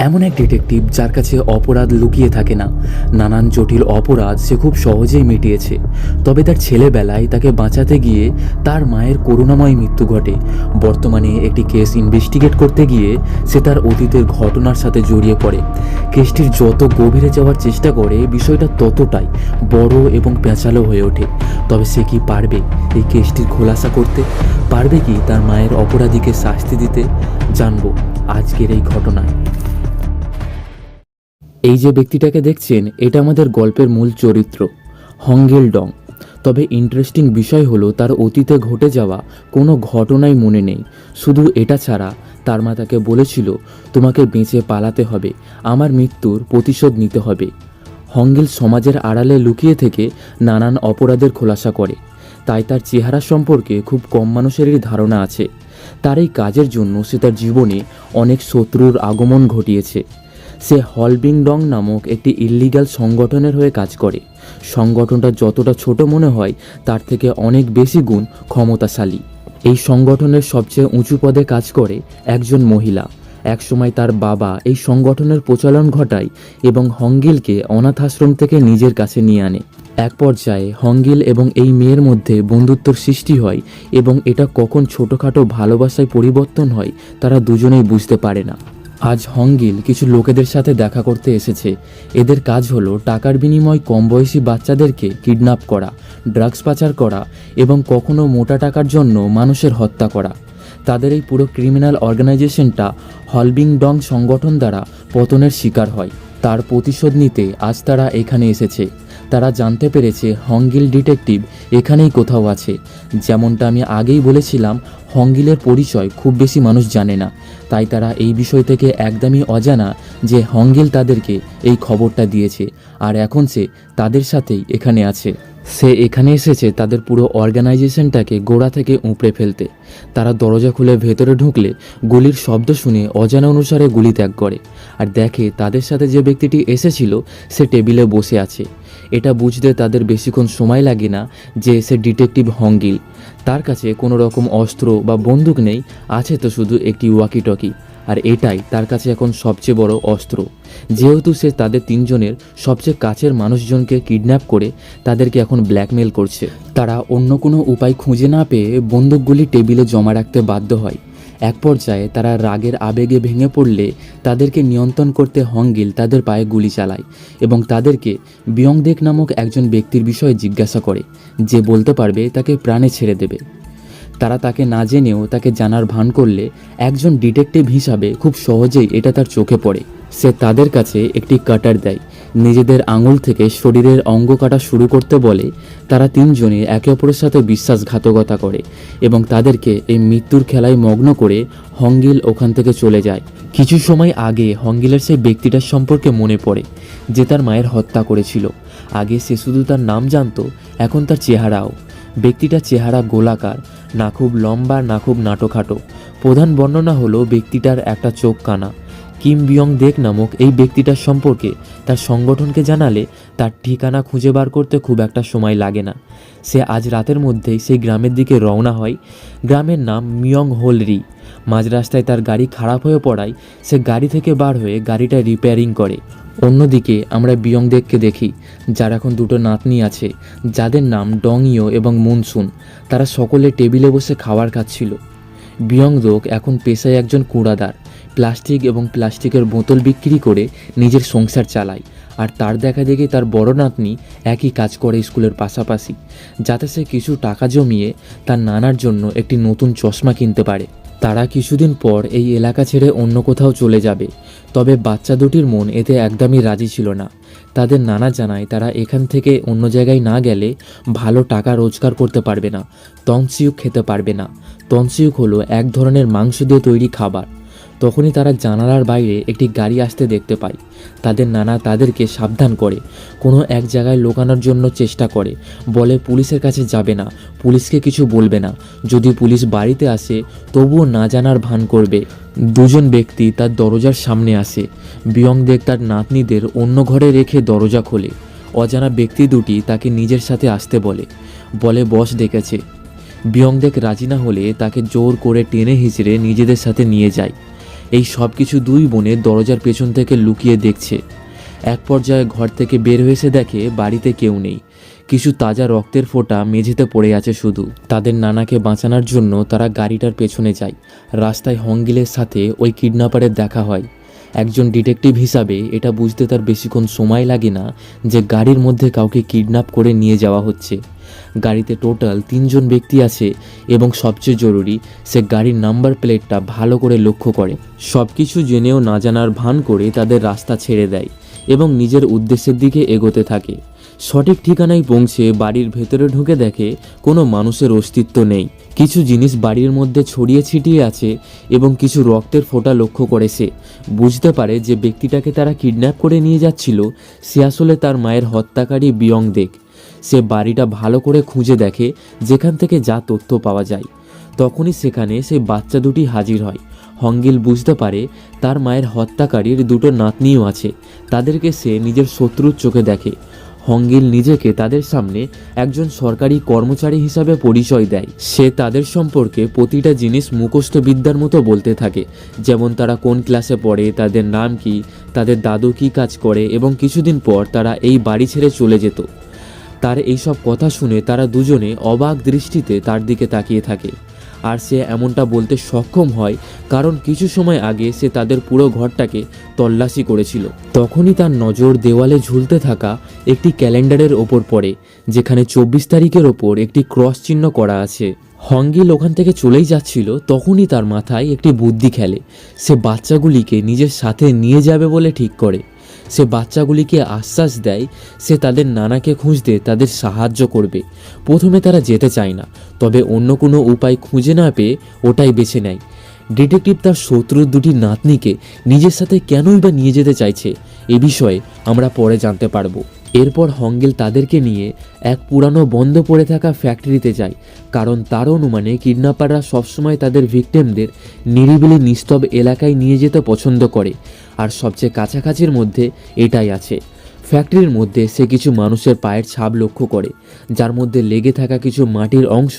এমন এক ডিটেকটিভ যার কাছে অপরাধ লুকিয়ে থাকে না। নানান জটিল অপরাধ সে খুব সহজেই মিটিয়েছে। তবে তার ছেলেবেলায় তাকে বাঁচাতে গিয়ে তার মায়ের করুণাময় মৃত্যু ঘটে। বর্তমানে একটি কেস ইনভেস্টিগেট করতে গিয়ে সে তার অতীতের ঘটনার সাথে জড়িয়ে পড়ে। কেসটির যত গভীরে যাওয়ার চেষ্টা করে বিষয়টা ততটাই বড় এবং পেঁচালো হয়ে ওঠে। তবে সে কি পারবে এই কেসটির খোলাসা করতে? পারবে কি তার মায়ের অপরাধীকে শাস্তি দিতে? জানবো আজকের এই ঘটনায়। এই যে ব্যক্তিটাকে দেখছেন, এটা আমাদের গল্পের মূল চরিত্র, হংগেল ডং। তবে ইন্টারেস্টিং বিষয় হলো তার অতীতে ঘটে যাওয়া কোনো ঘটনাই মনে নেই। শুধু এটা ছাড়া তার মা তাকে বলেছিল, তোমাকে বেঁচে পালাতে হবে, আমার মৃত্যুর প্রতিশোধ নিতে হবে। হংগেল সমাজের আড়ালে লুকিয়ে থেকে নানান অপরাধের খোলাসা করে, তাই তার চেহারা সম্পর্কে খুব কম মানুষেরই ধারণা আছে। তার এই কাজের জন্য সে তার জীবনে অনেক শত্রুর আগমন ঘটিয়েছে। সে হলবিং ডং নামক একটি ইল্লিগাল সংগঠনের হয়ে কাজ করে। সংগঠনটা যতটা ছোট মনে হয় তার থেকে অনেক বেশি গুণ ক্ষমতাশালী। এই সংগঠনের সবচেয়ে উঁচু পদে কাজ করে একজন মহিলা। একসময় তার বাবা এই সংগঠনের প্রচলন ঘটায় এবং হংগিলকে অনাথ আশ্রম থেকে নিজের কাছে নিয়ে আনে। এক পর্যায়ে হংগিল এবং এই মেয়ের মধ্যে বন্ধুত্বর সৃষ্টি হয় এবং এটা কখন ছোটোখাটো ভালোবাসায় পরিবর্তন হয় তারা দুজনেই বুঝতে পারে না। আজ হংগিল কিছু লোকেদের সাথে দেখা করতে এসেছে। এদের কাজ হলো টাকার বিনিময়ে কম বয়সী বাচ্চাদেরকে কিডন্যাপ করা, ড্রাগস পাচার করা এবং কখনো মোটা টাকার জন্য মানুষের হত্যা করা। তাদের এই পুরো ক্রিমিনাল অর্গানাইজেশনটা হলবিং ডং সংগঠন দ্বারা পতনের শিকার হয়। তার প্রতিশোধ নিতে আজ তারা এখানে এসেছে। তারা জানতে পেরেছে হংগিল ডিটেকটিভ এখানেই কোথাও আছে। যেমনটা আমি আগেই বলেছিলাম, হংগিলের পরিচয় খুব বেশি মানুষ জানে না, তাই তারা এই বিষয় থেকে একদমই অজানা যে হংগিল তাদেরকে এই খবরটা দিয়েছে আর এখন সে তাদের সাথেই এখানে আছে। সে এখানে এসেছে তাদের পুরো অর্গানাইজেশনটাকে গোড়া থেকে উপড়ে ফেলতে। তারা দরজা খুলে ভেতরে ঢুকলে গুলির শব্দ শুনে অজানা অনুসারে গুলি ত্যাগ করে আর দেখে তাদের সাথে যে ব্যক্তিটি এসেছিল সে টেবিলে বসে আছে। এটা বুঝতে তাদের বেশিক্ষণ সময় লাগে না যে সে ডিটেকটিভ হংগিল। তার কাছে কোনো রকম অস্ত্র বা বন্দুক নেই, আছে তো শুধু একটি ওয়াকি টকি, আর এটাই তার কাছে এখন সবচেয়ে বড় অস্ত্র। যেহেতু সে তাদের তিনজনের সবচেয়ে কাছের মানুষজনকে কিডন্যাপ করে তাদেরকে এখন ব্ল্যাকমেল করছে, তারা অন্য কোনো উপায় খুঁজে না পেয়ে বন্দুকগুলি টেবিলে জমা রাখতে বাধ্য হয়। এক পর্যায়ে তারা রাগের আবেগে ভেঙে পড়লে তাদেরকে নিয়ন্ত্রণ করতে হংগিল তাদের পায়ে গুলি চালায় এবং তাদেরকে বিয়ংদেক নামক একজন ব্যক্তির বিষয়ে জিজ্ঞাসা করে, যে বলতে পারবে তাকে প্রাণে ছেড়ে দেবে। তারা তাকে না জেনেও তাকে জানার ভান করলে একজন ডিটেকটিভ হিসাবে খুব সহজেই এটা তার চোখে পড়ে। সে তাদের কাছে একটি কাটার দেয়, নিজেদের আঙুল থেকে শরীরের অঙ্গ কাটা শুরু করতে বলে। তারা তিনজনে একে অপরের সাথে বিশ্বাসঘাতকতা করে এবং তাদেরকে এই মৃত্যুর খেলায় মগ্ন করে হংগিল ওখান থেকে চলে যায়। কিছু সময় আগে হংগিলের সেই ব্যক্তিটার সম্পর্কে মনে পড়ে যে তার মায়ের হত্যা করেছিল। আগে সে শুধু তার নাম জানতো, এখন তার চেহারাও। ব্যক্তিটার চেহারা গোলাকার, না খুব লম্বা না খুব নাটোখাটো। প্রধান বর্ণনা হলো ব্যক্তিটার একটা চোখ কানা। কিম বিয়ং দেক নামক এই ব্যক্তিটার সম্পর্কে তার সংগঠনকে জানালে তার ঠিকানা খুঁজে বার করতে খুব একটা সময় লাগে না। সে আজ রাতের মধ্যেই সেই গ্রামের দিকে রওনা হয়। গ্রামের নাম মিয়ং হোল রি। মাঝ রাস্তায় তার গাড়ি খারাপ হয়ে পড়ায় সে গাড়ি থেকে বার হয়ে গাড়িটা রিপেয়ারিং করে। অন্যদিকে আমরা বিয়ংদেককে দেখি, যার এখন দুটো নাতনি আছে, যাদের নাম ডংইও এবং মুনসুন। তারা সকলে টেবিলে বসে খাবার খাচ্ছিল। বিয়ংদেক এখন পেশায় একজন কুড়াদার। প্লাস্টিক এবং প্লাস্টিকের বোতল বিক্রি করে নিজের সংসার চালায়, আর তার দেখা দেখি তার বড় নাতনি একই কাজ করে স্কুলের পাশাপাশি, যাতে সে কিছু টাকা জমিয়ে তার নানার জন্য একটি নতুন চশমা কিনতে পারে। তারা কিছুদিন পর এই এলাকা ছেড়ে অন্য কোথাও চলে যাবে। তবে বাচ্চা দুটির মন এতে একদমই রাজি ছিল না। তাদের নানা জানায় তারা এখান থেকে অন্য জায়গায় না গেলে ভালো টাকা রোজগার করতে পারবে না, তনসিউক খেতে পারবে না। তনসিউক হলো এক ধরনের মাংস দিয়ে তৈরি খাবার। তখনই তারা জানালার বাইরে একটি গাড়ি আসতে দেখতে পায়। তাদের নানা তাদেরকে সাবধান করে, কোনো এক জায়গায় লুকানোর জন্য চেষ্টা করে। বলে পুলিশের কাছে যাবে না, পুলিশকে কিছু বলবে না। যদি পুলিশ বাড়িতে আসে তবুও না জানার ভান করবে। দুজন ব্যক্তি তার দরজার সামনে আসে। বিয়ংদেক তার নাতনিদের অন্য ঘরে রেখে দরজা খোলে। অজানা ব্যক্তি দুটি তাকে নিজের সাথে আসতে বলে বস ডেকেছে। বিয়ংদেক রাজি না হলে তাকে জোর করে টেনে হিঁচড়ে নিজেদের সাথে নিয়ে যায়। এই সব কিছু দুই বোনে দরজার পেছন থেকে লুকিয়ে দেখছে। এক পর্যায়ে ঘর থেকে বের হয়ে এসে দেখে বাড়িতে কেউ নেই। কিছু তাজা রক্তের ফোঁটা মেঝেতে পড়ে আছে শুধু। তাদের নানাকে বাঁচানোর জন্য তারা গাড়িটার পেছনে যায়। রাস্তায় হংগিলের সাথে ওই কিডন্যাপারের দেখা হয়। একজন ডিটেকটিভ হিসাবে এটা বুঝতে তার বেশিক্ষণ সময় লাগে না যে গাড়ির মধ্যে কাউকে কিডন্যাপ করে নিয়ে যাওয়া হচ্ছে। গাড়িতে টোটাল 3 জন ব্যক্তি আছে এবং সবচেয়ে জরুরি, সে গাড়ির নাম্বার প্লেটটা ভালো করে লক্ষ্য করে। সব কিছু জেনেও না জানার ভান করে তাদের রাস্তা ছেড়ে দেয় এবং নিজের উদ্দেশ্যের দিকে এগোতে থাকে। সঠিক ঠিকানায় পৌঁছে বাড়ির ভেতরে ঢুকে দেখে কোনো মানুষের অস্তিত্ব নেই। কিছু জিনিস বাড়ির মধ্যে ছড়িয়ে ছিটিয়ে আছে এবং কিছু রক্তের ফোঁটা লক্ষ্য করে সে বুঝতে পারে যে ব্যক্তিটাকে তারা কিডন্যাপ করে নিয়ে যাচ্ছিল সে আসলে তার মায়ের হত্যাকারী বিয়ং দেক। সে বাড়িটা ভালো করে খুঁজে দেখে যেখান থেকে যা তথ্য পাওয়া যায়। তখনই সেখানে সেই বাচ্চা দুটি হাজির হয়। হংগিল বুঝতে পারে তার মায়ের হত্যাকারীর 2টো নাতনিও আছে। তাদেরকে সে নিজের শত্রুর চোখে দেখে। হংগিল নিজেকে তাদের সামনে একজন সরকারি কর্মচারী হিসাবে পরিচয় দেয়। সে তাদের সম্পর্কে প্রতিটা জিনিস মুখস্থ বিদ্যার মতো বলতে থাকে, যেমন তারা কোন ক্লাসে পড়ে, তাদের নাম কি, তাদের দাদু কি কাজ করে এবং কিছুদিন পর তারা এই বাড়ি ছেড়ে চলে যেত। তার এইসব কথা শুনে তারা দুজনে অবাক দৃষ্টিতে তার দিকে তাকিয়ে থাকে। আর সে এমনটা বলতে সক্ষম হয় কারণ কিছু সময় আগে সে তাদের পুরো ঘরটাকে তল্লাশি করেছিল। তখনই তার নজর দেওয়ালে ঝুলতে থাকা একটি ক্যালেন্ডারের ওপর পড়ে, যেখানে 24 তারিখের ওপর একটি ক্রস চিহ্ন করা আছে। হংগিল ওখান থেকে চলেই যাচ্ছিল, তখনই তার মাথায় একটি বুদ্ধি খেলে। সে বাচ্চাগুলিকে নিজের সাথে নিয়ে যাবে বলে ঠিক করে। সে বাচ্চাগুলিকে আশ্বাস দেয় সে তাদের নানাকে খুঁজতে তাদের সাহায্য করবে। প্রথমে তারা যেতে চায় না, তবে অন্য কোনো উপায় খুঁজে না পেয়ে ওটাই বেছে নেয়। ডিটেকটিভ তার শত্রুর 2টি নাতনিকে নিজের সাথে কেনই বা নিয়ে যেতে চাইছে এ বিষয়ে আমরা পরে জানতে পারবো। এরপর হংগিল তাদেরকে নিয়ে এক পুরানো বন্ধ পড়ে থাকা ফ্যাক্টরিতে যায়, কারণ তার অনুমানে কিডন্যাপাররা সবসময় তাদের ভিকটিমদের নিরিবিলি নিস্তব এলাকায় নিয়ে যেতে পছন্দ করে, আর সবচেয়ে কাছাকাছির মধ্যে এটাই আছে। ফ্যাক্টরির মধ্যে সে কিছু মানুষের পায়ের ছাপ লক্ষ্য করে, যার মধ্যে লেগে থাকা কিছু মাটির অংশ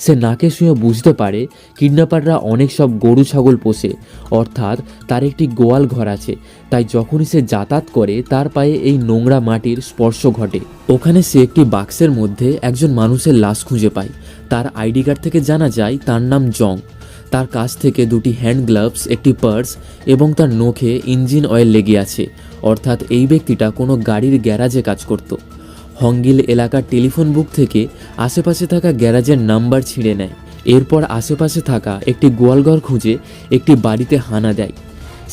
সে নাকে শুয়ে বুঝতে পারে কিডন্যাপাররা অনেক সব গরু ছাগল পোষে, অর্থাৎ তার একটি গোয়াল ঘর আছে। তাই যখনই সে যাতায়াত করে তার পায়ে এই নোংরা মাটির স্পর্শ ঘটে। ওখানে সে একটি বাক্সের মধ্যে একজন মানুষের লাশ খুঁজে পায়। তার আইডি কার্ড থেকে জানা যায় তার নাম জং। তার কাছ থেকে 2টি হ্যান্ড গ্লাভস, একটি পার্স এবং তার নখে ইঞ্জিন অয়েল লেগে আছে, অর্থাৎ এই ব্যক্তিটা কোনো গাড়ির গ্যারাজে কাজ করত। হংগিল এলাকার টেলিফোন বুক থেকে আশেপাশে থাকা গ্যারাজের নাম্বার ছিঁড়ে নেয়। এরপর আশেপাশে থাকা একটি গোয়ালঘর খুঁজে একটি বাড়িতে হানা দেয়।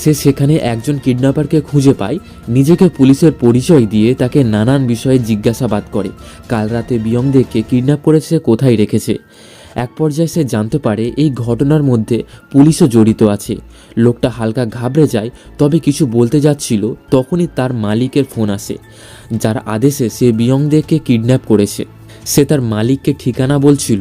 সে সেখানে একজন কিডন্যাপারকে খুঁজে পায়। নিজেকে পুলিশের পরিচয় দিয়ে তাকে নানান বিষয়ে জিজ্ঞাসাবাদ করে। কাল রাতে বিয়ং দেকে কিডন্যাপ করে সে কোথায় রেখেছে। এক পর্যায়ে সে জানতে পারে এই ঘটনার মধ্যে পুলিশও জড়িত আছে। লোকটা হালকা ঘাবড়ে যায়, তবে কিছু বলতে যাচ্ছিল তখনই তার মালিকের ফোন আসে, যার আদেশে সে বিয়ং দেকে কিডন্যাপ করেছে। সে তার মালিককে ঠিকানা বলছিল।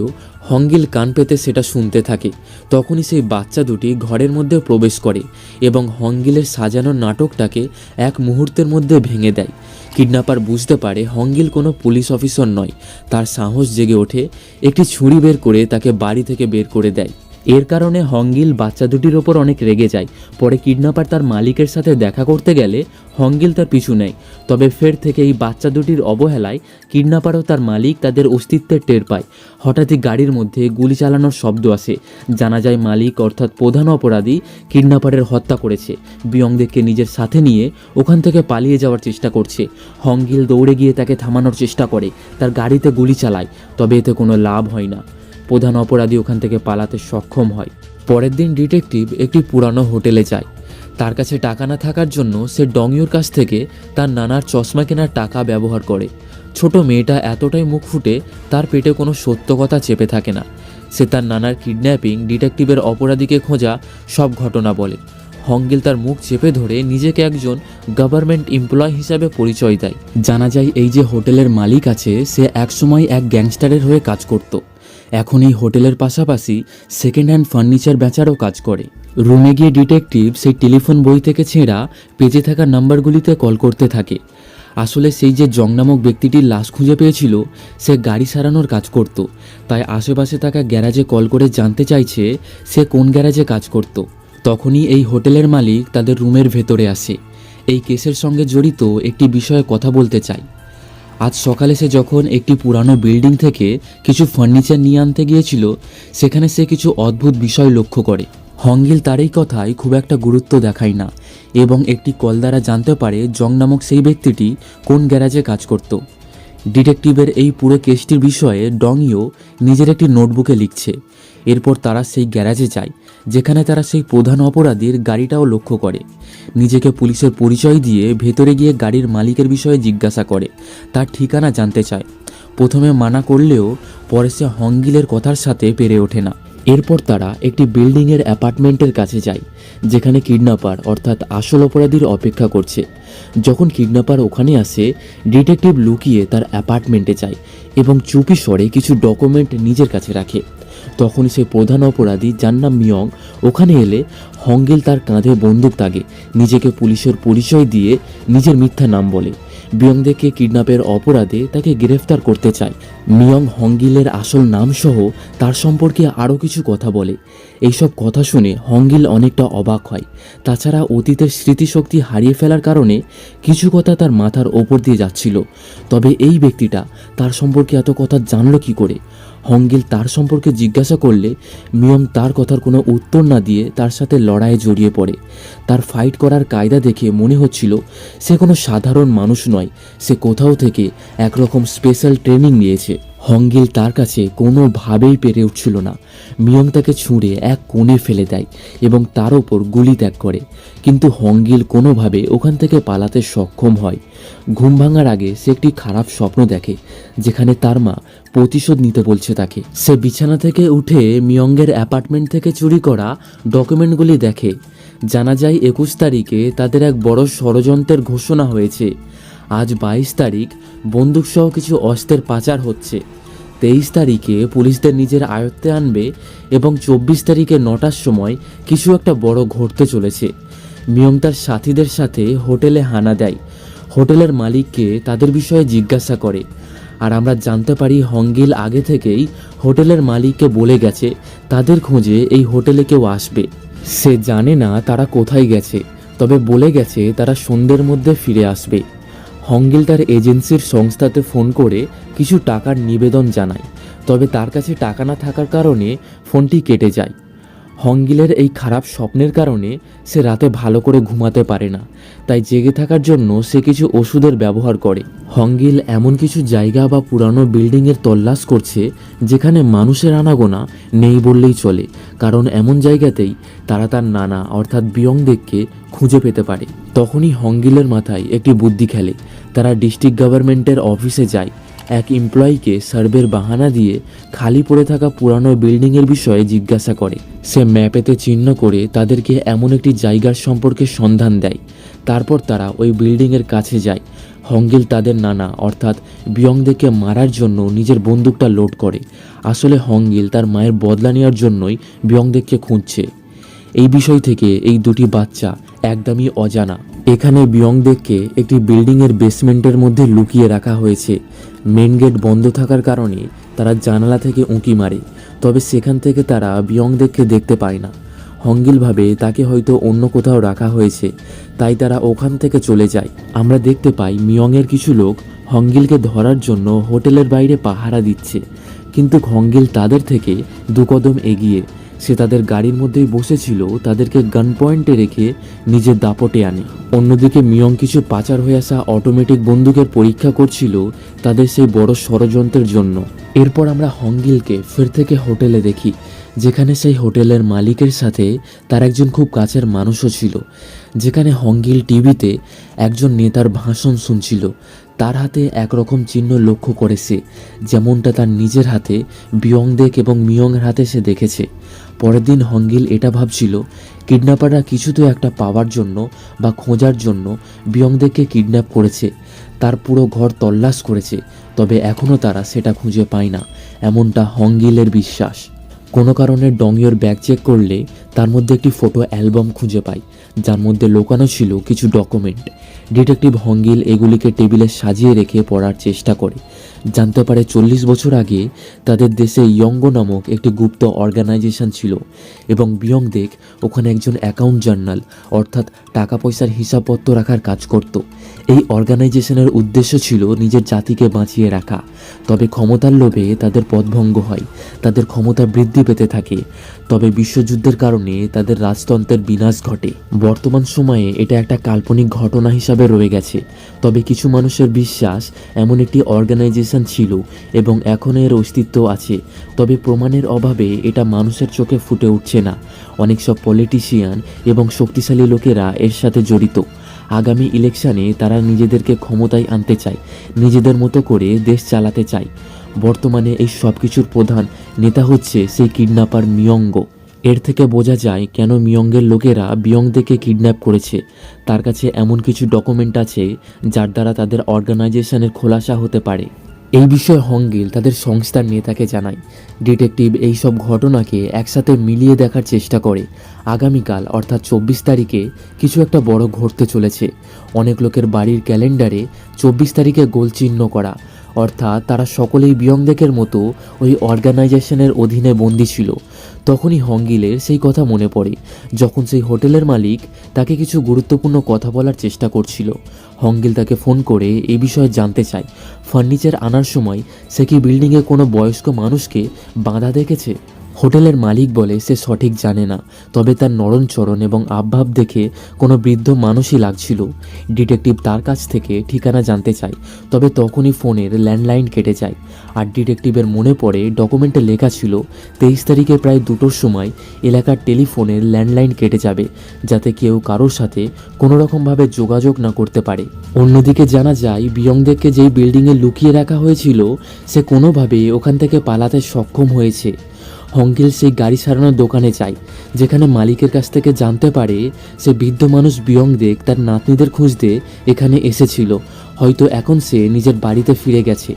হংগিল কান পেতে সেটা শুনতে থাকে। তখনই সেই বাচ্চা দুটি ঘরের মধ্যে প্রবেশ করে এবং হংগিলের সাজানোর নাটকটাকে এক মুহূর্তের মধ্যে ভেঙে দেয়। কিডন্যাপার বুঝতে পারে হংগিল কোনো পুলিশ অফিসার নয়। তার সাহস জেগে ওঠে, একটি ছুরি বের করে তাকে বাড়ি থেকে বের করে দেয়। এর কারণে হংগিল বাচ্চা দুটির ওপর অনেক রেগে যায়। পরে কিডন্যাপার তার মালিকের সাথে দেখা করতে গেলে হংগিল তার পিছু নেয়। তবে ফের থেকে এই বাচ্চা দুটির অবহেলায় কিডন্যাপার ও তার মালিক তাদের অস্তিত্বের টের পায়। হঠাৎই গাড়ির মধ্যে গুলি চালানোর শব্দ আসে। জানা যায় মালিক অর্থাৎ প্রধান অপরাধী কিডন্যাপারের হত্যা করেছে। বিয়ংদেরকে নিজের সাথে নিয়ে ওখান থেকে পালিয়ে যাওয়ার চেষ্টা করছে। হংগিল দৌড়ে গিয়ে তাকে থামানোর চেষ্টা করে, তার গাড়িতে গুলি চালায়, তবে এতে কোনো লাভ হয় না। প্রধান অপরাধী ওখান থেকে পালাতে সক্ষম হয়। পরের দিন ডিটেকটিভ একটি পুরানো হোটেলে যায়। তার কাছে টাকা না থাকার জন্য সে ডংইউর কাছ থেকে তার নানার চশমা কেনার টাকা ব্যবহার করে। ছোট মেয়েটা এতটাই মুখ ফুটে তার পেটে কোনো সত্য কথা চেপে থাকে না। সে তার নানার কিডন্যাপিং, ডিটেকটিভের অপরাধীকে খোঁজা সব ঘটনা বলে। হংগিল তার মুখ চেপে ধরে নিজেকে একজন গভর্নমেন্ট এমপ্লয় হিসাবে পরিচয় দেয়। জানা যায় এই যে হোটেলের মালিক আছে সে একসময় এক গ্যাংস্টারের হয়ে কাজ করত। এখন এই হোটেলের পাশাপাশি সেকেন্ড হ্যান্ড ফার্নিচার বেচারও কাজ করে। রুমে গিয়ে ডিটেকটিভ সেই টেলিফোন বই থেকে ছেঁড়া পেজে থাকা নাম্বারগুলিতে কল করতে থাকে। আসলে সেই যে জং নামক ব্যক্তিটির লাশ খুঁজে পেয়েছিল সে গাড়ি সারানোর কাজ করত। তাই আশেপাশে থাকা গ্যারাজে কল করে জানতে চাইছে সে কোন গ্যারাজে কাজ করত। তখনই এই হোটেলের মালিক তাদের রুমের ভেতরে আসে। এই কেসের সঙ্গে জড়িত একটি বিষয়ে কথা বলতে চাই। আজ সকালে সে যখন একটি পুরানো বিল্ডিং থেকে কিছু ফার্নিচার নিয়ে আনতে গিয়েছিল, সেখানে সে কিছু অদ্ভুত বিষয় লক্ষ্য করে। হংগিল তার এই কথায় খুব একটা গুরুত্ব দেখায় না এবং একটি কল দ্বারা জানতে পারে জং নামক সেই ব্যক্তিটি কোন গ্যারাজে কাজ করত। ডিটেকটিভের এই পুরো কেসটির বিষয়ে ডংইও নিজের একটি নোটবুকে লিখছে। এরপর তারা সেই গ্যারাজে যায়, যেখানে তারা সেই প্রধান অপরাধীর গাড়িটাও লক্ষ্য করে। নিজেকে পুলিশের পরিচয় দিয়ে ভেতরে গিয়ে গাড়ির মালিকের বিষয়ে জিজ্ঞাসা করে, তার ঠিকানা জানতে চায়। প্রথমে মানা করলেও পরে সে হংগিলের কথার সাথে পেরে ওঠে না। এরপর তারা একটি বিল্ডিংয়ের অ্যাপার্টমেন্টের কাছে যায়, যেখানে কিডন্যাপার অর্থাৎ আসল অপরাধীর অপেক্ষা করছে। যখন কিডন্যাপার ওখানে আসে, ডিটেকটিভ লুকিয়ে তার অ্যাপার্টমেন্টে যায় এবং চুপি স্বরে কিছু ডকুমেন্ট নিজের কাছে রাখে। তখন সে প্রধান অপরাধী, যার নাম মিয়ং, ওখানে এলে হংগিল তার কাঁধে বন্দুক তাগে নিজেকে পুলিশের পরিচয় দিয়ে নিজের মিথ্যা নাম বলে। বিয়ংদেকে কিডন্যাপের অপরাধে তাকে গ্রেফতার করতে চায়। মিয়ং হংগিলের আসল নাম সহ তার সম্পর্কে আরও কিছু কথা বলে। এইসব কথা শুনে হংগিল অনেকটা অবাক হয়। তাছাড়া অতীতের স্মৃতিশক্তি হারিয়ে ফেলার কারণে কিছু কথা তার মাথার ওপর দিয়ে যাচ্ছিল। তবে এই ব্যক্তিটা তার সম্পর্কে এত কথা জানলো কী করে? হংগিল তার সম্পর্কে জিজ্ঞাসা করলে মিয়ং তার কথার কোনো উত্তর না দিয়ে তার সাথে লড়াইয়ে জড়িয়ে পড়ে। তার ফাইট করার কায়দা দেখে মনে হচ্ছিল সে কোনো সাধারণ মানুষ নয়, সে কোথাও থেকে একরকম স্পেশাল ট্রেনিং নিয়েছে। হংগিল তার কাছে কোনোভাবেই পেরে উঠছিল না। মিয়ং তাকে ছুঁড়ে এক কোণে ফেলে দেয় এবং তার ওপর গুলি ত্যাগ করে, কিন্তু হংগিল কোনোভাবে ওখান থেকে পালাতে সক্ষম হয়। ঘুম ভাঙার আগে সে একটি খারাপ স্বপ্ন দেখে, যেখানে তার মা প্রতিশোধ নিতে বলছে তাকে। সে বিছানা থেকে উঠে মিয়ংয়ের অ্যাপার্টমেন্ট থেকে চুরি করা ডকুমেন্টগুলি দেখে। জানা যায় 21 তারিখে তাদের এক বড় ষড়যন্ত্রের ঘোষণা হয়েছে। আজ 22 তারিখ, বন্দুকসহ কিছু অস্ত্রের পাচার হচ্ছে। 23 তারিখে পুলিশদের নিজের আয়ত্তে আনবে এবং 24 তারিখে 9টার সময় কিছু একটা বড় ঘটতে চলেছে। মিয়ং তার সাথীদের সাথে হোটেলে হানা দেয়। হোটেলের মালিককে তাদের বিষয়ে জিজ্ঞাসা করে, আর আমরা জানতে পারি হংগিল আগে থেকেই হোটেলের মালিককে বলে গেছে তাদের খোঁজে এই হোটেলে কেউ আসবে। সে জানে না তারা কোথায় গেছে, তবে বলে গেছে তারা সন্ধ্যের মধ্যে ফিরে আসবে। হংগিল তার এজেন্সির সংস্থাতে ফোন করে কিছু টাকার নিবেদন জানায়, তবে তার কাছে টাকা না থাকার কারণে ফোনটি কেটে যায়। হংগিলের এই খারাপ স্বপ্নের কারণে সে রাতে ভালো করে ঘুমাতে পারে না, তাই জেগে থাকার জন্য সে কিছু ওষুধের ব্যবহার করে। হংগিল এমন কিছু জায়গা বা পুরানো বিল্ডিংয়ের তল্লাশ করছে যেখানে মানুষের আনাগোনা নেই বললেই চলে, কারণ এমন জায়গাতেই তারা তার নানা অর্থাৎ বিয়ংদেককে খুঁজে পেতে পারে। তখনই হংগিলের মাথায় একটি বুদ্ধি খেলে। তারা ডিস্ট্রিক্ট গভর্নমেন্টের অফিসে যায়। এক এমপ্লয়িকে সার্ভের বাহানা দিয়ে খালি পড়ে থাকা পুরানো বিল্ডিংয়ের বিষয়ে জিজ্ঞাসা করে। সে ম্যাপেতে চিহ্ন করে তাদেরকে এমন একটি জায়গার সম্পর্কে সন্ধান দেয়। তারপর তারা ওই বিল্ডিংয়ের কাছে যায়। হংগিল তাদের নানা অর্থাৎ বিয়ংদেকে মারার জন্য নিজের বন্দুকটা লোড করে। আসলে হংগিল তার মায়ের বদলা নেওয়ার জন্যই বিয়ংদেককে খুঁজছে। এই বিষয় থেকে এই দুটি বাচ্চা একদমই অজানা। এখানে বিয়ংদেককে একটি বিল্ডিংয়ের বেসমেন্টের মধ্যে লুকিয়ে রাখা হয়েছে। মেন গেট বন্ধ থাকার কারণে তারা জানালা থেকে উঁকি মারে, তবে সেখান থেকে তারা বিয়ংদেককে দেখতে পায় না। হংগিল ভাবে তাকে হয়তো অন্য কোথাও রাখা হয়েছে, তাই তারা ওখান থেকে চলে যায়। আমরা দেখতে পাই মিয়ংয়ের কিছু লোক হংগিলকে ধরার জন্য হোটেলের বাইরে পাহারা দিচ্ছে, কিন্তু হংগিল তাদের থেকে 2 কদম এগিয়ে। সে তাদের গাড়ির মধ্যেই বসেছিল, তাদেরকে গান পয়েন্টে রেখে নিজের দাপটে আনে। অন্যদিকে মিয়ং কিছু পাচার হয়ে আসা অটোমেটিক বন্দুকের পরীক্ষা করছিল তাদের সেই বড় ষড়যন্ত্রের জন্য। এরপর আমরা হংগিলকে ফের থেকে হোটেলে দেখি, যেখানে সেই হোটেলের মালিকের সাথে তার একজন খুব কাছের মানুষও ছিল। যেখানে হংগিল টিভিতে একজন নেতার ভাষণ শুনছিল। তার হাতে একরকম চিহ্ন লক্ষ্য করেছে, যেমনটা তার নিজের হাতে বিয়ংদেক এবং মিয়ংয়ের হাতে সে দেখেছে। পরের দিন হংগিল এটা ভাবছিল কিডন্যাপাররা কিছু তো একটা পাওয়ার জন্য বা খোঁজার জন্য বিয়ংদেককে কিডন্যাপ করেছে। তার পুরো ঘর তল্লাশ করেছে, তবে এখনও তারা সেটা খুঁজে পায় না, এমনটা হংগিলের বিশ্বাস। কোনো কারণে ডংইওর ব্যাগ চেক করলে তার মধ্যে একটি ফটো অ্যালবাম খুঁজে পায়, যার মধ্যে লুকানো ছিল কিছু ডকুমেন্ট। ডিটেকটিভ হংগিল এগুলিকে টেবিলে সাজিয়ে রেখে পড়ার চেষ্টা করে। জানতে পারে 40 বছর আগে তাদের দেশে ইয়ঙ্গ নামক একটি গুপ্ত অর্গানাইজেশন ছিল এবং বিয়ংদেক ওখানে একজন অ্যাকাউন্ট জার্নাল অর্থাৎ টাকা পয়সার হিসাবপত্র রাখার কাজ করত। এই অর্গানাইজেশনের উদ্দেশ্য ছিল নিজের জাতিকে বাঁচিয়ে রাখা, তবে ক্ষমতার লোভে তাদের পদভঙ্গ হয়, তাদের ক্ষমতা বৃদ্ধি পেতে থাকে। তবে বিশ্বযুদ্ধের কারণে তাদের রাজতন্ত্রের বিনাশ ঘটে। বর্তমান সময়ে এটা একটা কাল্পনিক ঘটনা হিসাবে রয়ে গেছে, তবে কিছু মানুষের বিশ্বাস এমন একটি অর্গানাইজেশন ছিল এবং এখনও এর অস্তিত্ব আছে, তবে প্রমাণের অভাবে এটা মানুষের চোখে ফুটে উঠছে না। অনেক সব পলিটিশিয়ান এবং শক্তিশালী লোকেরা এর সাথে জড়িত। আগামী ইলেকশনে তারা নিজেদেরকে ক্ষমতায় আনতে চায়, নিজেদের মতো করে দেশ চালাতে চায়। বর্তমানে এই সব কিছুর প্রধান নেতা হচ্ছে সেই কিডন্যাপার মিয়ঙ্গ। এর থেকে বোঝা যায় কেন মিয়ঙ্গের লোকেরা বিয়ংদেকে কিডন্যাপ করেছে। তার কাছে এমন কিছু ডকুমেন্ট আছে যার দ্বারা তাদের অর্গানাইজেশনের খোলাসা হতে পারে। এই বিষয়ে হংগিল তাদের সংস্থার নেতাকে জানায়। ডিটেকটিভ এই সব ঘটনাকে একসাথে মিলিয়ে দেখার চেষ্টা করে। আগামীকাল অর্থাৎ 24 তারিখে কিছু একটা বড় ঘটতে চলেছে। অনেক লোকের বাড়ির ক্যালেন্ডারে 24 তারিখে গোল চিহ্ন করা, অর্থাৎ তারা সকলেই বিয়ংদেকের মতো ওই অর্গানাইজেশনের অধীনে বন্দী ছিল। তখনই হংগিলের সেই কথা মনে পড়ে যখন সেই হোটেলের মালিক তাকে কিছু গুরুত্বপূর্ণ কথা বলার চেষ্টা করছিল। হংগিল তাকে ফোন করে এই বিষয়ে জানতে চায়। ফার্নিচার আনার সময় সে কি বিল্ডিংয়ে কোনো বয়স্ক মানুষকে বাঁধা দেখেছে। হোটেলের মালিক বলে সে সঠিক জানে না, তবে তার নরণচরণ এবং আবভাব দেখে কোনো বৃদ্ধ মানুষই লাগছিল। ডিটেকটিভ তার কাছ থেকে ঠিকানা জানতে চায়, তবে তখনই ফোনের ল্যান্ডলাইন কেটে যায়। আর ডিটেকটিভের মনে পড়ে ডকুমেন্টে লেখা ছিল 23 তারিখে প্রায় 2টোর সময় এলাকার টেলিফোনের ল্যান্ডলাইন কেটে যাবে, যাতে কেউ কারোর সাথে কোনো রকমভাবে যোগাযোগ না করতে পারে। অন্যদিকে জানা যায় বিয়ংদেককে যেই বিল্ডিংয়ে লুকিয়ে রাখা হয়েছিল সে কোনোভাবে ওখান থেকে পালাতে সক্ষম হয়েছে। হংগিল সেই গাড়ি সারানোর দোকানে যায়, যেখানে মালিকের কাছ থেকে জানতে পারে সে বৃদ্ধ মানুষ বিয়ংদেক তার নাতনিদের খুঁজতে এখানে এসেছিল। হয়তো এখন সে নিজের বাড়িতে ফিরে গেছে।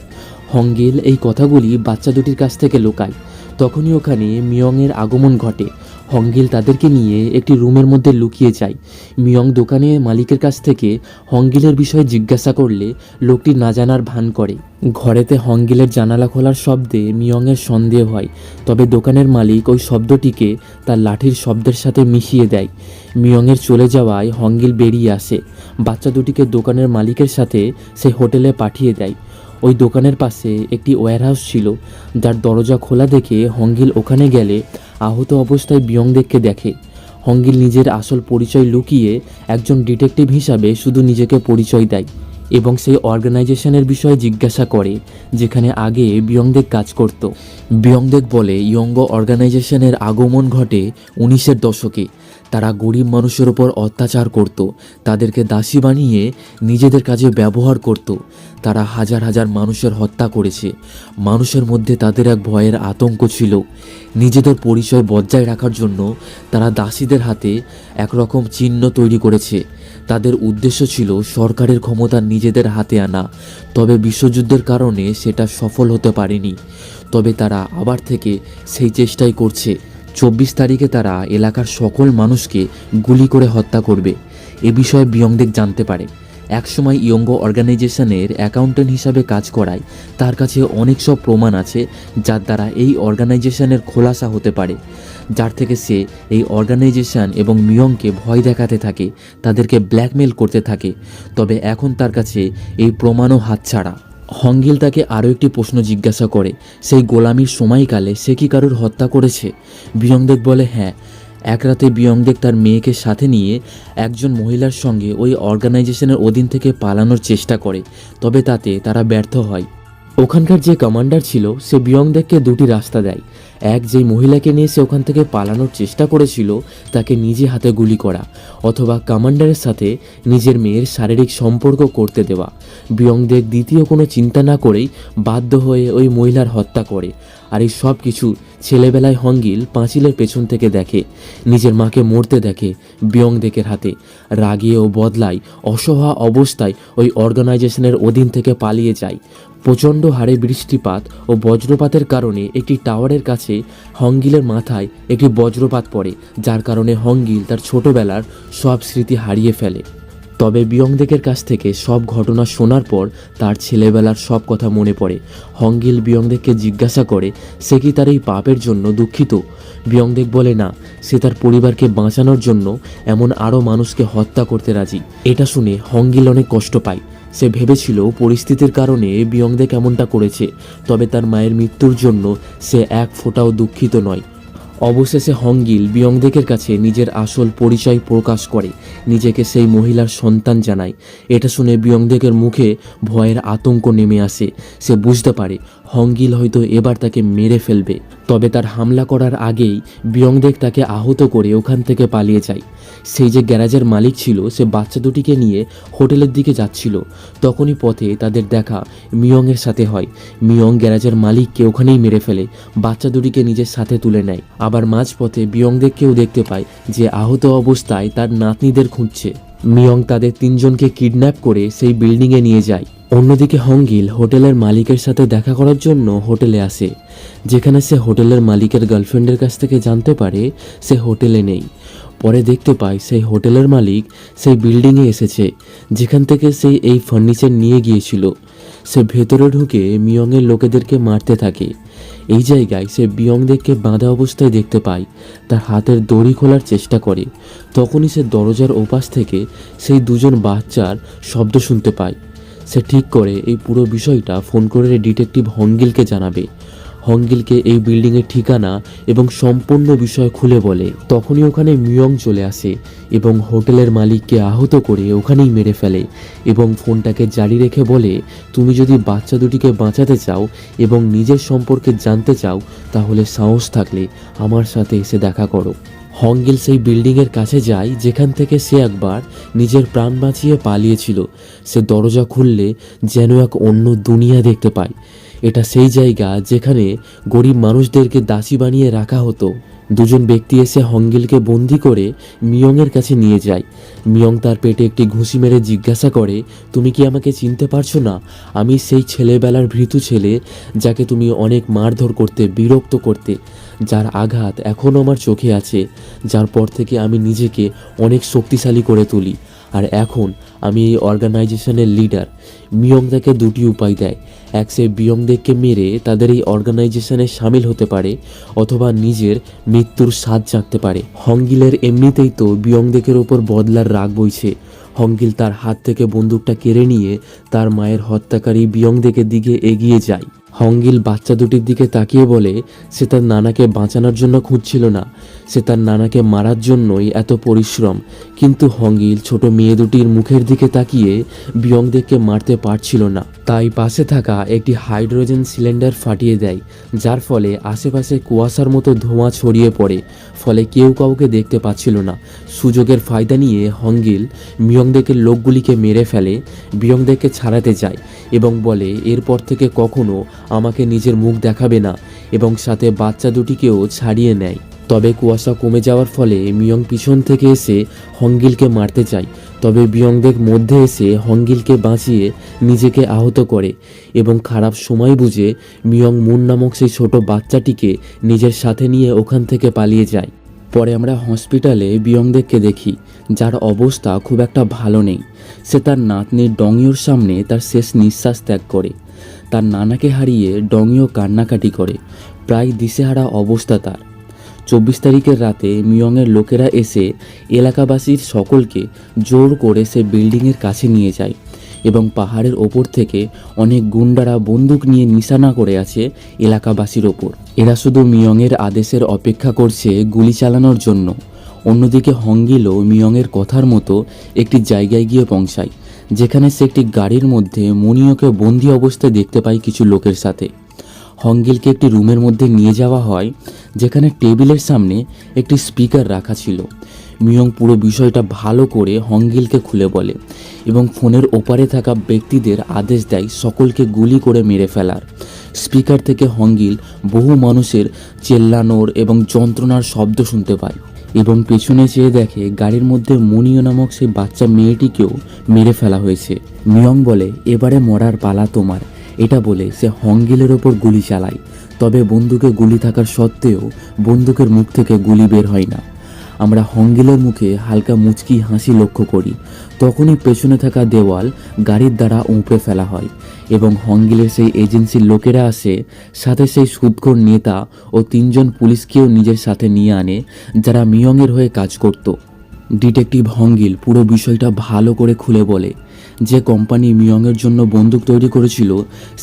হংগিল এই কথাগুলি বাচ্চা দুটির কাছ থেকে লুকায়। তখনই ওখানে মিয়ংয়ের আগমন ঘটে। হংগিল তাদেরকে নিয়ে একটি রুমের মধ্যে লুকিয়ে যায়। মিয়ং দোকানের মালিকের কাছ থেকে হংগিলের বিষয়ে জিজ্ঞাসা করলে লোকটি না জানার ভান করে। ঘরেতে হংগিলের জানালা খোলার শব্দে মিয়ংয়ের সন্দেহ হয়, তবে দোকানের মালিক ওই শব্দটিকে তার লাঠির শব্দের সাথে মিশিয়ে দেয়। মিয়ংয়ের চলে যাওয়ায় হংগিল বেরিয়ে আসে। বাচ্চা দুটিকে দোকানের মালিকের সাথে সে হোটেলে পাঠিয়ে দেয়। ওই দোকানের পাশে একটি ওয়্যারহাউস ছিল, যার দরজা খোলা দেখে হংগিল ওখানে গেলে আহত অবস্থায় বিয়ংদেককে দেখে। হংগিল নিজের আসল পরিচয় লুকিয়ে একজন ডিটেকটিভ হিসাবে শুধু নিজেকে পরিচয় দেয় এবং সেই অর্গানাইজেশনের বিষয়ে জিজ্ঞাসা করে যেখানে আগে বিয়ংদেক কাজ করত। বিয়ংদেক বলে ইয়ঙ্গ অর্গানাইজেশনের আগমন ঘটে 1900-এর দশকে। তারা গরিব মানুষের ওপর অত্যাচার করত, তাদেরকে দাসী বানিয়ে নিজেদের কাজে ব্যবহার করত। তারা হাজার হাজার মানুষের হত্যা করেছে। মানুষের মধ্যে তাদের এক ভয়ের আতঙ্ক ছিল। নিজেদের পরিচয় বজায় রাখার জন্য তারা দাসীদের হাতে একরকম চিহ্ন তৈরি করেছে। তাদের উদ্দেশ্য ছিল সরকারের ক্ষমতা নিজেদের হাতে আনা, তবে বিশ্বযুদ্ধের কারণে সেটা সফল হতে পারেনি। তবে তারা আবার থেকে সেই চেষ্টাই করছে। 24 তারিখে তারা এলাকার সকল মানুষকে গুলি করে হত্যা করবে। এ বিষয়ে বিয়ংদেক জানতে পারে। একসময় ইয়ঙ্গ অর্গানাইজেশনের অ্যাকাউন্টেন্ট হিসাবে কাজ করায় তার কাছে অনেক সব প্রমাণ আছে যার দ্বারা এই অর্গানাইজেশনের খোলাসা হতে পারে, যার থেকে সে এই অর্গানাইজেশন এবং মিয়ংকে ভয় দেখাতে থাকে, তাদেরকে ব্ল্যাকমেল করতে থাকে। তবে এখন তার কাছে এই প্রমাণও হাতছাড়া। হংগিল তাকে আরও একটি প্রশ্ন জিজ্ঞাসা করে, সেই গোলামির সময়কালে সে কি কারোর হত্যা করেছে? বিয়ংদেক বলে হ্যাঁ। এক রাতে বিয়ংদেক তার মেয়েকে সাথে নিয়ে একজন মহিলার সঙ্গে ওই অর্গানাইজেশনের অধীন থেকে পালানোর চেষ্টা করে, তবে তাতে তারা ব্যর্থ হয়। ওখানকার যে কমান্ডার ছিল সে বিয়ংদেককে দুটি রাস্তা দেয়। এক, যেই মহিলাকে নিয়ে সে ওখান থেকে পালানোর চেষ্টা করেছিল তাকে নিজে হাতে গুলি করা, অথবা কমান্ডারের সাথে নিজের মেয়ের শারীরিক সম্পর্ক করতে দেওয়া। বিয়ংদেক দ্বিতীয় কোনো চিন্তা না করেই বাধ্য হয়ে ওই মহিলার হত্যা করে। আর এই সব কিছু ছেলেবেলায় হংগিল পাঁচিলের পেছন থেকে দেখে। নিজের মাকে মরতে দেখে বিয়ংদেকের হাতে। রাগে ও বদলায় অসহায় অবস্থায় ওই অর্গানাইজেশনের অধীন থেকে পালিয়ে যায়। প্রচণ্ড হারে বৃষ্টিপাত ও বজ্রপাতের কারণে একটি টাওয়ারের কাছে হংগিলের মাথায় একটি বজ্রপাত পড়ে, যার কারণে হংগিল তার ছোটবেলার সব স্মৃতি হারিয়ে ফেলে। তবে বিয়ংদেকের কাছ থেকে সব ঘটনা শোনার পর তার ছেলেবেলার সব কথা মনে পড়ে। হংগিল বিয়ংদেককে জিজ্ঞাসা করে সে কি তার এই পাপের জন্য দুঃখিত। বিয়ংদেক বলে না, সে তার পরিবারকে বাঁচানোর জন্য এমন আরও মানুষকে হত্যা করতে রাজি। এটা শুনে হংগিল অনেক কষ্ট পায়। সে ভেবেছিল পরিস্থিতির কারণে বিয়ংদেক এমনটা করেছে, তবে তার মায়ের মৃত্যুর জন্য সে এক ফোঁটাও দুঃখিত নয়। অবশেষে হংগিল বিয়ংদেকের কাছে নিজের আসল পরিচয় প্রকাশ করে, নিজেকে সেই মহিলার সন্তান জানায়। এটা শুনে বিয়ংদেকের মুখে ভয়ের আতঙ্ক নেমে আসে। সে বুঝতে পারে হংগিল হয়তো এবার তাকে মেরে ফেলবে। তবে তার হামলা করার আগেই বিয়ংদেক তাকে আহত করে ওখান থেকে পালিয়ে যায়। সেই যে গ্যারাজের মালিক ছিল, সে বাচ্চা দুটিকে নিয়ে হোটেলের দিকে যাচ্ছিল। তখনই পথে তাদের দেখা মিয়ংয়ের সাথে হয়। মিয়ং গ্যারাজের মালিককে ওখানেই মেরে ফেলে, বাচ্চা দুটিকে নিজের সাথে তুলে নেয়। আবার মাঝপথে বিয়ংদেককেও দেখতে পায় যে আহত অবস্থায় তার নাতনিদের খুঁজছে। মিয়ং তাদের তিনজনকে কিডন্যাপ করে সেই বিল্ডিংয়ে নিয়ে যায়। অন্যদিকে হংগিল হোটেলের মালিকের সাথে দেখা করার জন্য হোটেলে আসে, যেখানে সে হোটেলের মালিকের গার্লফ্রেন্ডের কাছ থেকে জানতে পারে সে হোটেলে নেই। পরে দেখতে পায় সেই হোটেলের মালিক সেই বিল্ডিংয়ে এসেছে যেখান থেকে সে এই ফার্নিচার নিয়ে গিয়েছিল। সে ভেতরে ঢুকে মিয়ংয়ের লোকেদেরকে মারতে থাকে। এই জায়গায় সে বিয়ংদেককে বাঁধা অবস্থায় দেখতে পায়, তার হাতের দড়ি খোলার চেষ্টা করে। তখনই সে দরজার ওপাশ থেকে সেই দুজন বাচ্চার শব্দ শুনতে পায়। সে ঠিক করে এই পুরো বিষয়টা ফোন করে ডিটেকটিভ হংগিলকে জানাবে। হংগিলকে এই বিল্ডিংয়ের ঠিকানা এবং সম্পূর্ণ বিষয় খুলে বলে। তখনই ওখানে মিয়ং চলে আসে এবং হোটেলের মালিককে আহত করে ওখানেই মেরে ফেলে এবং ফোনটাকে জারি রেখে বলে, তুমি যদি বাচ্চা দুটিকে বাঁচাতে চাও এবং নিজের সম্পর্কে জানতে চাও তাহলে সাহস থাকলে আমার সাথে এসে দেখা করো। হংগিল সেই বিল্ডিংয়ের কাছে যায় যেখান থেকে সে একবার নিজের প্রাণ বাঁচিয়ে পালিয়েছিল। সে দরজা খুললে যেন এক অন্য দুনিয়া দেখতে পায়। এটা সেই জায়গা যেখানে গরিব মানুষদেরকে দাসী বানিয়ে রাখা হতো। দুজন ব্যক্তি এসে হংগিলকে বন্দি করে মিয়ংয়ের কাছে নিয়ে যায়। মিয়ং তার পেটে একটি ঘুষি মেরে জিজ্ঞাসা করে, তুমি কি আমাকে চিনতে পারছো না? আমি সেই ছেলেবেলার ভীতু ছেলে যাকে তুমি অনেক মারধর করতে, বিরক্ত করতে, যার আঘাত এখনও আমার চোখে আছে, যার পর থেকে আমি নিজেকে অনেক শক্তিশালী করে তুলি, আর এখন আমি এই অর্গানাইজেশনের লিডার। মিয়ং তাকে দুটি উপায় দেয়, এক সে বিয়ংদেককে মেরে তাদের এই অর্গানাইজেশনে সামিল হতে পারে, অথবা নিজের মৃত্যুর স্বাদ জাগতে পারে। হংগিলের এমনিতেই তো বিয়ংদেকের ওপর বদলার রাগ বইছে। হংগিল তার হাত থেকে বন্দুকটা কেড়ে নিয়ে তার মায়ের হত্যাকারী বিয়ংদেকের দিকে এগিয়ে যায়। হংগিল বাচ্চা দুটির দিকে তাকিয়ে বলে, সে তার নানাকে বাঁচানোর জন্য খুঁজছিল না, সে তার নানাকে মারার জন্যই এত পরিশ্রম। কিন্তু হংগিল ছোট মেয়ে দুটির মুখের দিকে তাকিয়ে বিয়ংদেককে মারতে পারছিল না, তাই পাশে থাকা একটি হাইড্রোজেন সিলিন্ডার ফাটিয়ে দেয়, যার ফলে আশেপাশে কুয়াশার মতো ধোঁয়া ছড়িয়ে পড়ে, ফলে কেউ কাউকে দেখতে পাচ্ছিল না। সুযোগের ফায়দা নিয়ে হংগিল বিয়ংদেকের লোকগুলিকে মেরে ফেলে, বিয়ংদেককে ছাড়াতে যায় এবং বলে, এরপর থেকে কখনো আমাকে নিজের মুখ দেখাবে না, এবং সাথে বাচ্চা দুটিকেও ছাড়িয়ে নেয়। তবে কুয়াশা কমে যাওয়ার ফলে মিয়ং পিছন থেকে এসে হংগিলকে মারতে চায়, তবে বিয়ংদেক মধ্যে এসে হংগিলকে বাঁচিয়ে নিজেকে আহত করে এবং খারাপ সময় বুঝে মিয়ং মুন নামক সেই ছোট বাচ্চাটিকে নিজের সাথে নিয়ে ওখান থেকে পালিয়ে যায়। পরে আমরা হসপিটালে বিয়ংদেককে দেখি, যার অবস্থা খুব একটা ভালো নেই। সে তার নাতনির ডংইয়োর সামনে তার শেষ নিঃশ্বাস ত্যাগ করে। তার নানাকে হারিয়ে ডংইয়ো কান্নাকাটি করে, প্রায় দিশেহারা অবস্থা তার। 24 তারিখের রাতে মিয়ংয়ের লোকেরা এসে এলাকাবাসীর সকলকে জোর করে সে বিল্ডিংয়ের কাছে নিয়ে যায় এবং পাহাড়ের ওপর থেকে অনেক গুন্ডারা বন্দুক নিয়ে নিশানা করে আছে এলাকাবাসীর ওপর। এরা শুধু মিয়ংয়ের আদেশের অপেক্ষা করছে গুলি চালানোর জন্য। অন্যদিকে হংগিলও মিয়ংয়ের কথার মতো একটি জায়গায় গিয়ে পৌঁছায়, যেখানে সে একটি গাড়ির মধ্যে মুনিওকে বন্দি অবস্থায় দেখতে পায় কিছু লোকের সাথে। হংগিলকে একটি রুমের মধ্যে নিয়ে যাওয়া হয়, যেখানে টেবিলের সামনে একটি স্পিকার রাখা ছিল। মিয়ং পুরো বিষয়টা ভালো করে হংগিলকে খুলে বলে এবং ফোনের ওপারে থাকা ব্যক্তিদের আদেশ দেয় সকলকে গুলি করে মেরে ফেলার। স্পিকার থেকে হংগিল বহু মানুষের চেল্লানোর এবং যন্ত্রণার শব্দ শুনতে পায় এবং পেছনে চেয়ে দেখে গাড়ির মধ্যে মুনিও নামক সেই বাচ্চা মেয়েটিকেও মেরে ফেলা হয়েছে। মিয়ং বলে, এবারে মরার পালা তোমার। এটা বলে সে হংগিলের ওপর গুলি চালায়, তবে বন্দুকে গুলি থাকার সত্ত্বেও বন্দুকের মুখ থেকে গুলি বের হয় না। আমরা হংগিলের মুখে হালকা মুচকি হাসি লক্ষ্য করি। তখনই পেছনে থাকা দেওয়াল গাড়ির দ্বারা উপড়ে ফেলা হয় এবং হংগিলের সেই এজেন্সির লোকেরা আসে, সাথে সেই সুদখোর নেতা ও 3 জন পুলিশকেও নিজের সাথে নিয়ে আনে যারা মিয়ংয়ের হয়ে কাজ করত। ডিটেকটিভ হংগিল পুরো বিষয়টা ভালো করে খুলে বলে যে কোম্পানি মিয়ংয়ের জন্য বন্দুক তৈরি করেছিল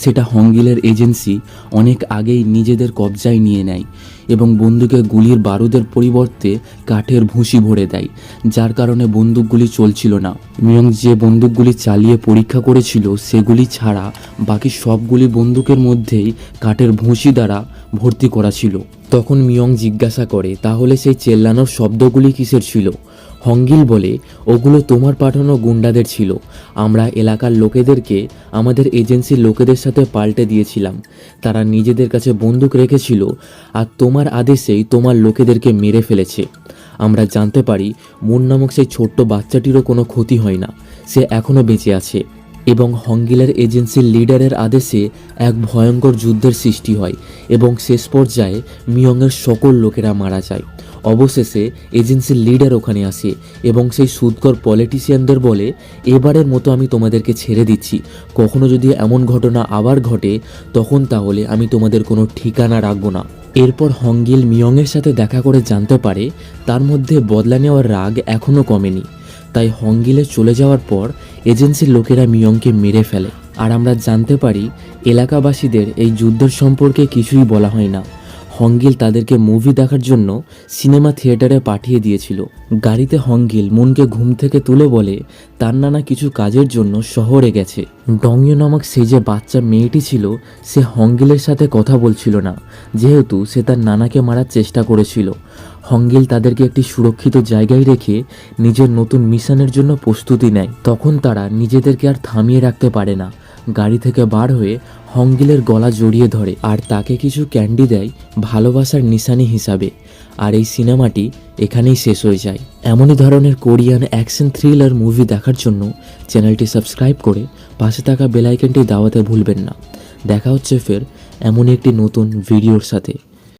সেটা হংগিলের এজেন্সি অনেক আগেই নিজেদের কবজায় নিয়ে নেয় এবং বন্দুকে গুলির বারুদের পরিবর্তে কাঠের ভুসি ভরে দেয়, যার কারণে বন্দুকগুলি চলছিল না। মিয়ং যে বন্দুকগুলি চালিয়ে পরীক্ষা করেছিল সেগুলি ছাড়া বাকি সবগুলি বন্দুকের মধ্যেই কাঠের ভুসি দ্বারা ভর্তি করা ছিল। তখন মিয়ং জিজ্ঞাসা করে, তাহলে সেই চেল্লানোর শব্দগুলি কিসের ছিল? হংগিল বলে, ওগুলো তোমার পাঠানো গুন্ডাদের ছিল। আমরা এলাকার লোকেদেরকে আমাদের এজেন্সির লোকেদের সাথে পাল্টে দিয়েছিলাম। তারা নিজেদের কাছে বন্দুক রেখেছিল আর তোমার আদেশেই তোমার লোকেদেরকে মেরে ফেলেছে। আমরা জানতে পারি মুন নামক সেই ছোট্ট বাচ্চাটিরও কোনো ক্ষতি হয় না, সে এখনও বেঁচে আছে। এবং হংগিলের এজেন্সির লিডারের আদেশে এক ভয়ঙ্কর যুদ্ধের সৃষ্টি হয় এবং শেষ পর্যায়ে মিয়ংয়ের সকল লোকেরা মারা যায়। অবশেষে এজেন্সির লিডার ওখানে আসে এবং সেই সুদকর পলিটিশিয়ানদের বলে, এবারের মতো আমি তোমাদেরকে ছেড়ে দিচ্ছি, কখনো যদি এমন ঘটনা আবার ঘটে তখন তাহলে আমি তোমাদের কোনো ঠিকানা রাখবো না। এরপর হংগিল মিয়ংয়ের সাথে দেখা করে জানতে পারে তার মধ্যে বদলা নেওয়ার রাগ এখনও কমেনি। তাই হংগিলে চলে যাওয়ার পর এজেন্সির লোকেরা মিয়ংকে মেরে ফেলে। আর আমরা জানতে পারি এলাকাবাসীদের এই যুদ্ধের সম্পর্কে কিছুই বলা হয় না। হংগিল তাদেরকে মুভি দেখার জন্য সিনেমা থিয়েটারে পাঠিয়ে দিয়েছিল। গাড়িতে হংগিল মুনকে ঘুম থেকে তুলে বলে তার নানা কিছু কাজের জন্য শহরে গেছে। ডংইউ নামক সেই যে বাচ্চা মেয়েটি ছিল সে হংগিলের সাথে কথা বলছিল না, যেহেতু সে তার নানাকে মারার চেষ্টা করেছিল। হংগিল তাদেরকে একটি সুরক্ষিত জায়গায় রেখে নিজের নতুন মিশনের জন্য প্রস্তুতি নেয়। তখন তারা নিজেদেরকে আর থামিয়ে রাখতে পারে না, গাড়ি থেকে বার হয়ে হংগিলের গলা জড়িয়ে ধরে আর তাকে কিছু ক্যান্ডি দেয় ভালোবাসার নিশানি হিসাবে। আর এই সিনেমাটি এখানেই শেষ হয়ে যায়। এমনই ধরনের কোরিয়ান অ্যাকশন থ্রিলার মুভি দেখার জন্য চ্যানেলটি সাবস্ক্রাইব করে পাশে থাকা বেল আইকনটি দাবাতে ভুলবেন না। দেখা হচ্ছে ফের এমনই একটি নতুন ভিডিওর সাথে।